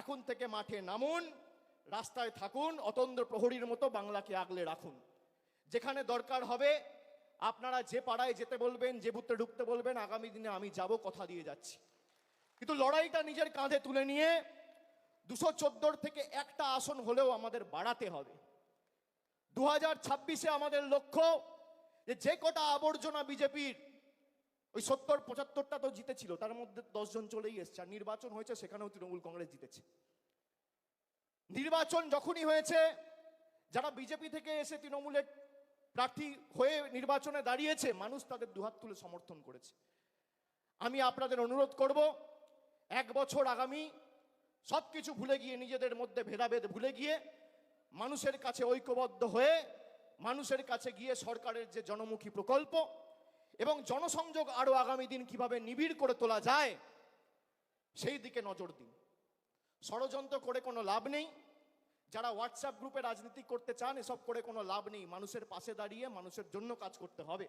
এখন থেকে মাঠে নামুন, রাস্তায় থাকুন, অতন্দ্র প্রহরীর মতো বাংলাকে আগলে রাখুন। যেখানে দরকার হবে আপনারা যে পাড়ায় যেতে বলবেন, যে বুথে ঢুকতে বলবেন, আগামী দিনে আমি যাব, কথা দিয়ে যাচ্ছি। কিন্তু লড়াইটা নিজের কাঁধে তুলে নিয়ে 214 থেকে একটা আসন হলেও আমাদের বাড়াতে হবে। 2026-এ আমাদের লক্ষ্য যে কটা আবর্জনা বিজেপির, ওই 70-75টা তো জিতেছিল, তার মধ্যে 10 জন চলেই এসছে। আর নির্বাচন হয়েছে, সেখানেও তৃণমূল কংগ্রেস জিতেছে। নির্বাচন যখনই হয়েছে, যারা বিজেপি থেকে এসে তৃণমূলের প্রার্থী হয়ে নির্বাচনে দাঁড়িয়েছে, মানুষ তাদের দুহাত তুলে সমর্থন করেছে। আমি আপনাদের অনুরোধ করব, 1 বছর আগামী সবকিছু ভুলে গিয়ে, নিজেদের মধ্যে ভেদাভেদ ভুলে গিয়ে, মানুষের কাছে ঐক্যবদ্ধ হয়ে, মানুষের কাছে গিয়ে সরকারের যে জনমুখী প্রকল্প এবং জনসংযোগ আরো আগামী দিন কিভাবে নিবিড় করে তোলা যায়, সেই দিকে নজর দিন। ষড়যন্ত্র করে কোনো লাভ নেই। যারা হোয়াটসঅ্যাপ গ্রুপে রাজনীতি করতে চান, এসব করে কোনো লাভ নেই। মানুষের পাশে দাঁড়িয়ে মানুষের জন্য কাজ করতে হবে।